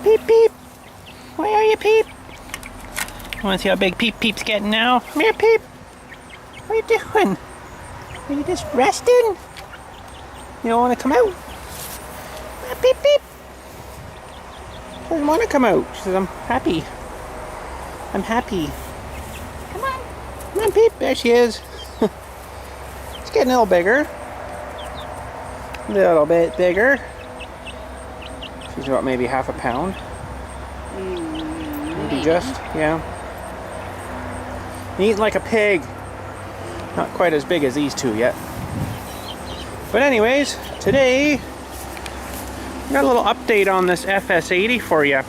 Peep, peep. Where are you, Peep? Want to see how big Peep's getting now? Come here, Peep. What are you doing? Are you just resting? You don't want to come out? Peep, Peep. Doesn't want to come out. She says, I'm happy. I'm happy. Come on. Come on, Peep. There she is. It's getting a little bigger. A little bit bigger. She's about maybe half a pound. Maybe just, yeah. Eating like a pig. Not quite as big as these two yet. But anyways, today I got a little update on this FS80 for you.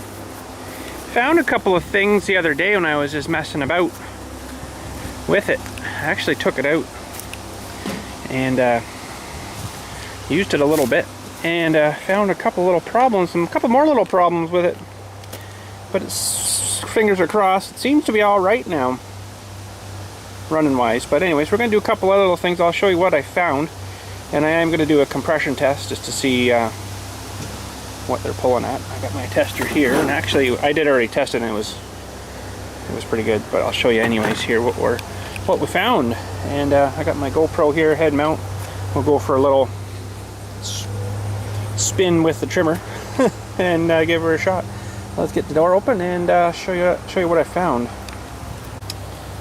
Found a couple of things the other day when I was just messing about with it. I actually took it out and used it a little bit and found a couple little problems and a couple more little problems with it. But it's, fingers are crossed, it seems to be all right now, running wise. But anyways, we're going to do a couple other little things. I'll show you what I found, and I am going to do a compression test just to see what they're pulling at. I got my tester here, and actually I did already test it and it was pretty good, but I'll show you anyways here what we found. And I got my GoPro here, head mount. We'll go for a little spin with the trimmer and give her a shot. Let's get the door open and show you what I found.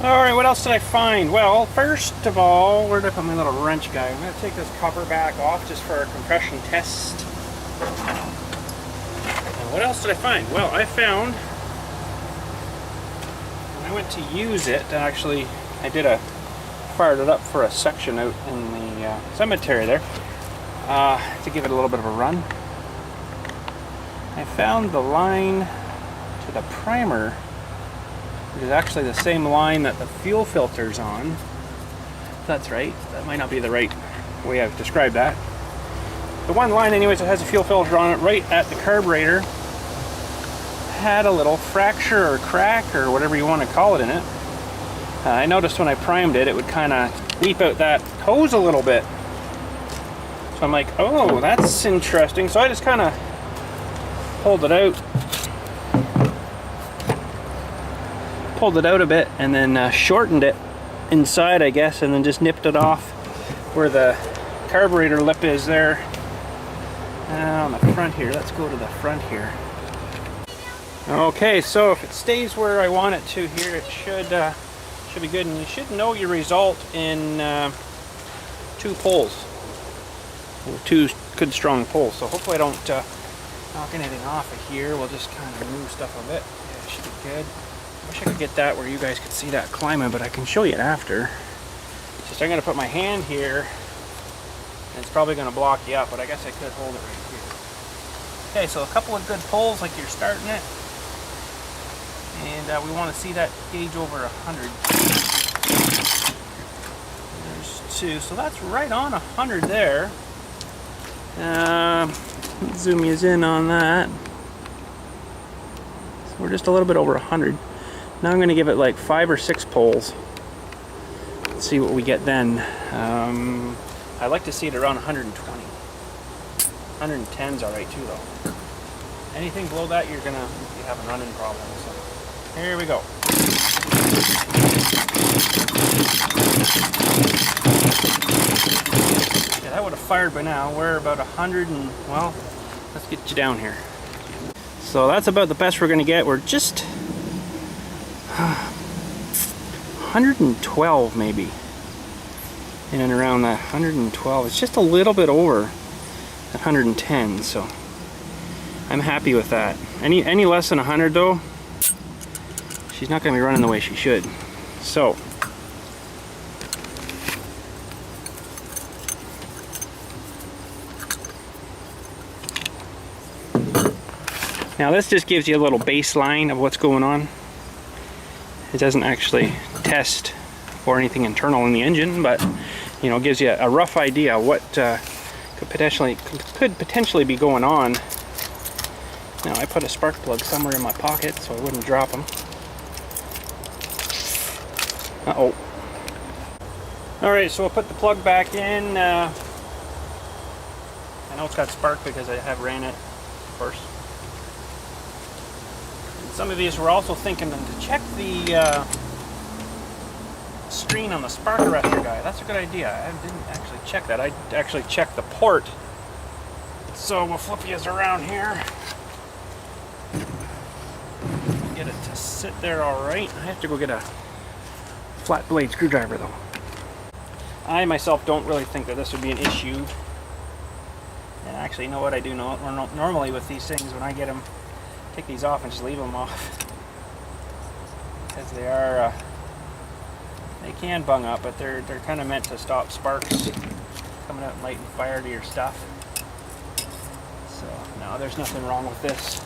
Alright, what else did I find? Well, first of all, where did I put my little wrench guy? I'm going to take this cover back off just for a compression test. And what else did I find? Well, I found, when I went to use it, actually, fired it up for a section out in the cemetery there, to give it a little bit of a run. I found the line to the primer, which is actually the same line that the fuel filter's on. That's right. That might not be the right way I've described that. The one line anyways that has a fuel filter on it right at the carburetor had a little fracture or crack or whatever you want to call it in it. I noticed when I primed it, it would kind of leap out that hose a little bit. So I'm like, oh, that's interesting. So I just kind of pulled it out a bit and then shortened it inside, I guess, and then just nipped it off where the carburetor lip is there. On the front here, let's go to the front here. Okay, so if it stays where I want it to here, it should be good, and you should know your result in 2 pulls, two good strong pulls. So hopefully I don't knock anything off of here. We'll just kind of move stuff a bit. Yeah, it should be good. I wish I could get that where you guys could see that climbing, but I can show you it after. Just I'm going to put my hand here, and it's probably going to block you up, but I guess I could hold it right here. Okay, so a couple of good pulls like you're starting it, and we want to see that gauge over 100. There's 2, so that's right on 100 there. Zoom you in on that. So we're just a little bit over 100. Now I'm going to give it like 5 or 6 pulls. Let's see what we get then. I'd like to see it around 120. 110's alright too though. Anything below that you're gonna be having running problems. So here we go. Yeah, that would have fired by now. We're about 100 and, well, let's get you down here. So that's about the best we're gonna get. We're just 112 maybe. In and around that 112. It's just a little bit over at 110, so I'm happy with that. Any less than 100 though, she's not going to be running the way she should. So now this just gives you a little baseline of what's going on. It doesn't actually test for anything internal in the engine, but you know, gives you a rough idea what could potentially be going on. Now I put a spark plug somewhere in my pocket so I wouldn't drop them. Uh-oh. Alright, so I'll put the plug back in. I know it's got spark because I have ran it, of course. Some of these were also thinking to check the screen on the spark arrestor guy. That's a good idea. I didn't actually check that. I actually checked the port. So we'll flip you around here. Get it to sit there all right. I have to go get a flat blade screwdriver though. I myself don't really think that this would be an issue. And actually, you know what I do know? Normally with these things, when I get them, take these off and just leave them off. Because they are, they can bung up, but they're kind of meant to stop sparks coming out and lighting fire to your stuff. So, no, there's nothing wrong with this.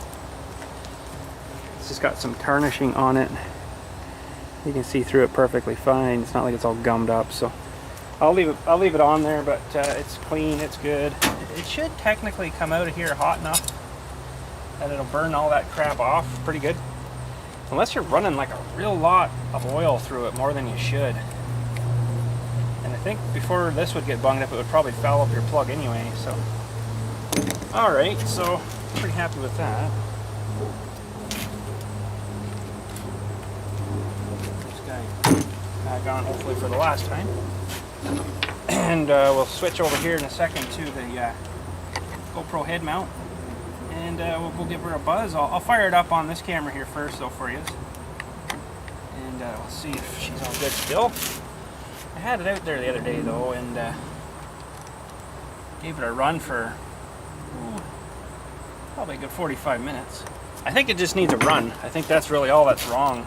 It's just got some tarnishing on it. You can see through it perfectly fine. It's not like it's all gummed up, so I'll leave it on there, but it's clean, it's good. It should technically come out of here hot enough that it'll burn all that crap off pretty good. Unless you're running like a real lot of oil through it, more than you should. And I think before this would get bunged up, it would probably foul up your plug anyway, so. Alright, so pretty happy with that. This guy back on hopefully for the last time. And we'll switch over here in a second to the GoPro head mount. And we'll give her a buzz. I'll fire it up on this camera here first though for you. And we'll see if she's all good still. I had it out there the other day though, and gave it a run for probably a good 45 minutes. I think it just needs a run. I think that's really all that's wrong.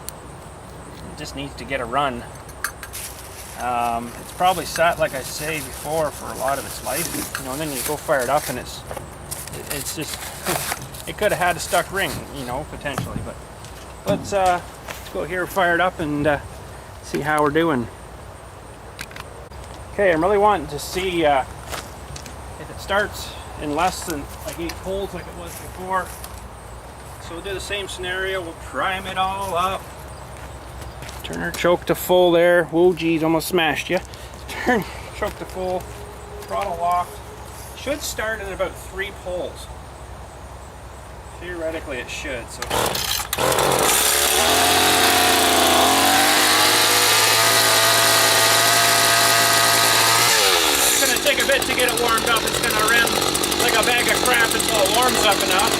It just needs to get a run. It's probably sat, like I say before, for a lot of its life, you know, and then you go fire it up and it's just, it could have had a stuck ring, you know, potentially, but let's go here, fire it up and see how we're doing. Okay, I'm really wanting to see if it starts in less than like 8 pulls like it was before. So we'll do the same scenario, we'll prime it all up. Turn her choke to full there. Whoa, geez, almost smashed you. Turn choke to full, throttle locked. Should start in about 3 pulls. Theoretically, it should. So. It's gonna take a bit to get it warmed up. It's gonna rim like a bag of crap until it warms up enough.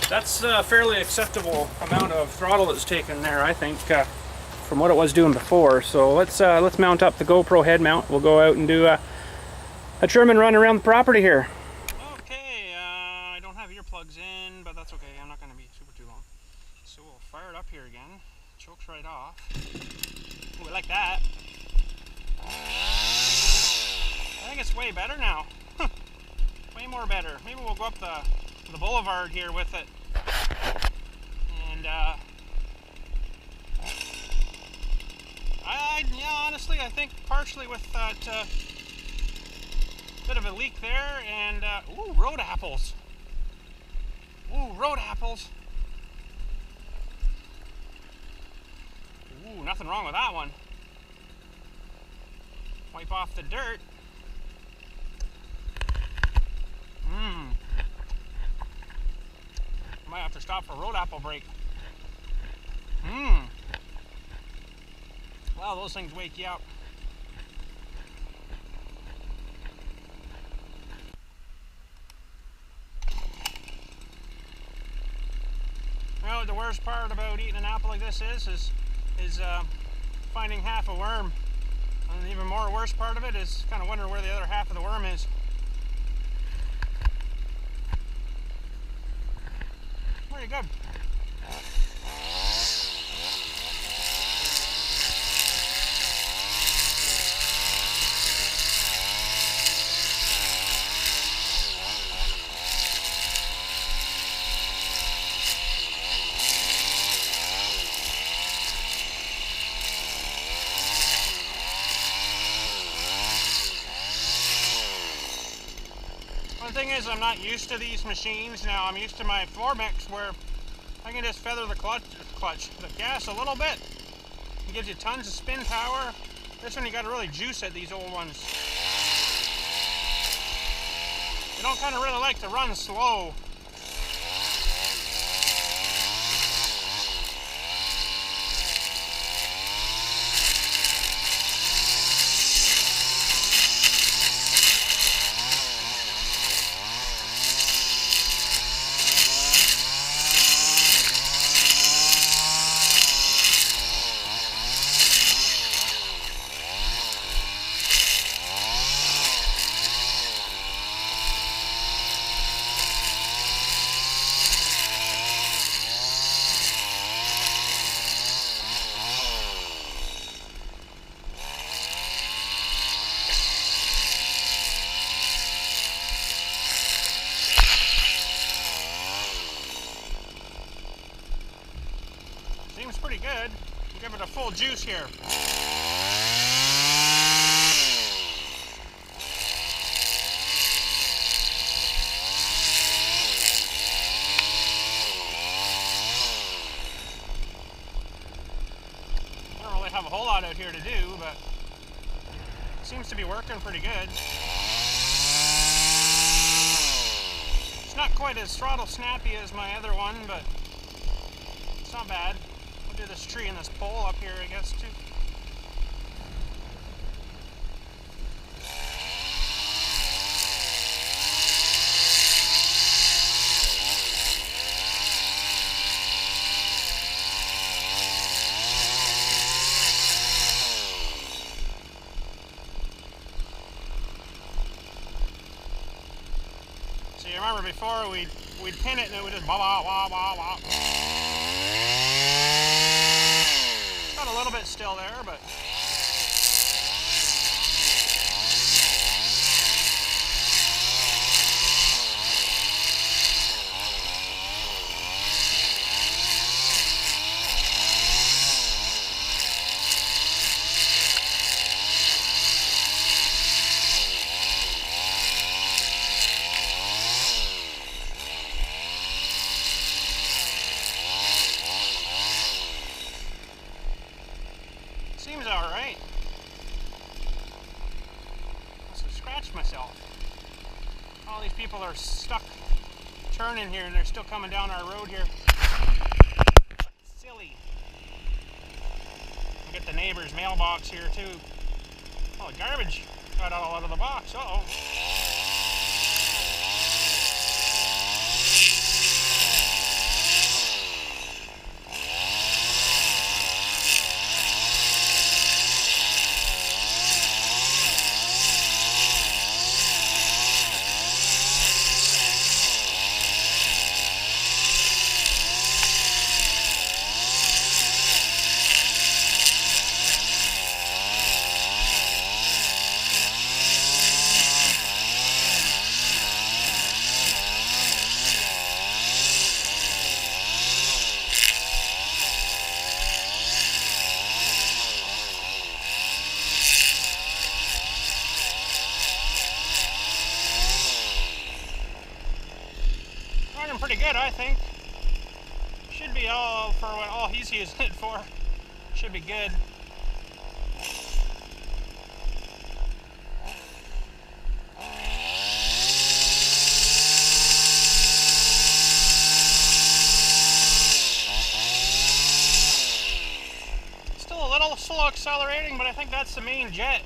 That's a fairly acceptable amount of throttle it's taken there, I think, from what it was doing before. So let's mount up the GoPro head mount. We'll go out and do a trim and run around the property here. Okay, I don't have earplugs in, but that's okay. I'm not going to be super too long. So we'll fire it up here again. Chokes right off. Ooh, I like that. I think it's way better now. Way more better. Maybe we'll go up the boulevard here with it. And yeah, honestly, I think partially with that bit of a leak there, and ooh, road apples. Ooh, road apples. Ooh, nothing wrong with that one. Wipe off the dirt. Might have to stop for a road apple break. Wow, those things wake you up. You know, the worst part about eating an apple like this is finding half a worm. And the even more worst part of it is kind of wondering where the other half of the worm is. Pretty good. One thing is, I'm not used to these machines. Now I'm used to my Formix where I can just feather the gas a little bit. It gives you tons of spin power. This one you got to really juice it, these old ones. You don't kind of really like to run slow. Seems pretty good. Give it a full juice here. I don't really have a whole lot out here to do, but it seems to be working pretty good. It's not quite as throttle snappy as my other one, but it's not bad. Do this tree and this pole up here, I guess, too. So you remember before we'd pin it and it would just wah wah wah wah wah. Got a little bit still there, but seems all right. Must have scratched myself. All these people are stuck turning here and they're still coming down our road here. Silly. I'll get the neighbor's mailbox here too. Oh, garbage got all out of the box. Uh-oh. Pretty good, I think. Should be all for what all he's using it for. Should be good. Still a little slow accelerating, but I think that's the main jet.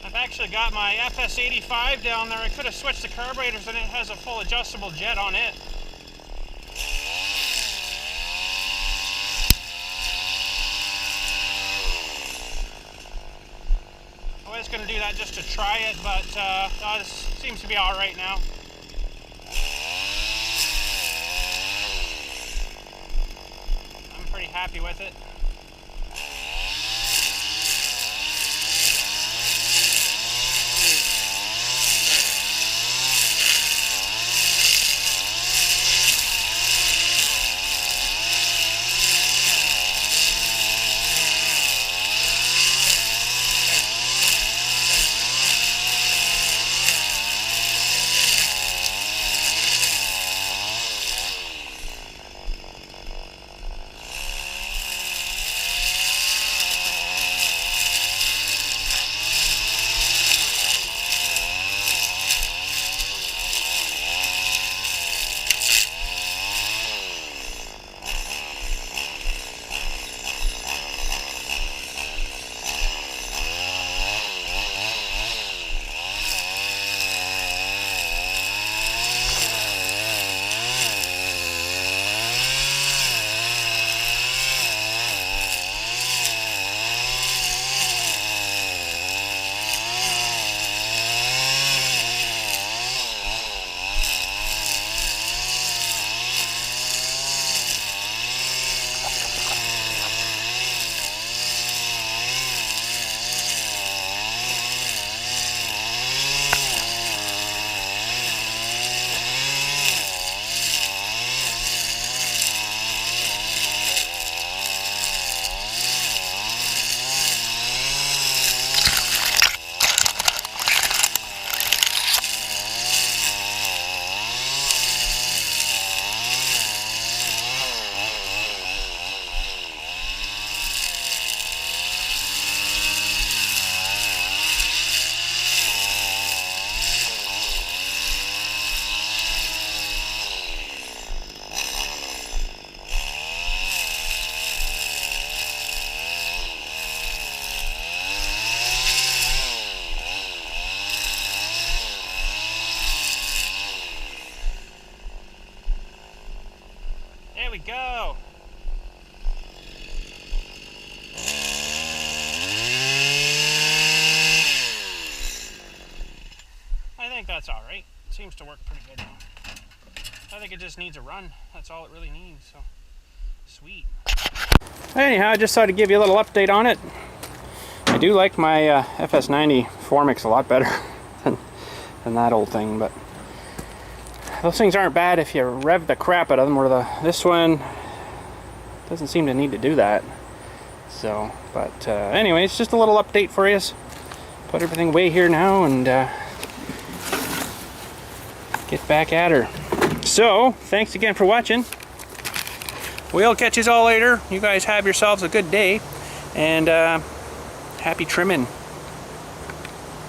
I've actually got my FS80 down there. I could have switched the carburetors and it has a full adjustable jet on it. I was going to do that just to try it, but this seems to be all right now. I'm pretty happy with it. There we go. I think that's all right. Seems to work pretty good. I think it just needs a run. That's all it really needs. So sweet. Anyhow, I just thought I'd give you a little update on it. I do like my FS90 Formix a lot better than that old thing, but those things aren't bad if you rev the crap out of them, or this one doesn't seem to need to do that. So, but anyways, just a little update for you. Put everything away here now and get back at her. So, thanks again for watching. We'll catch you all later. You guys have yourselves a good day, and happy trimming.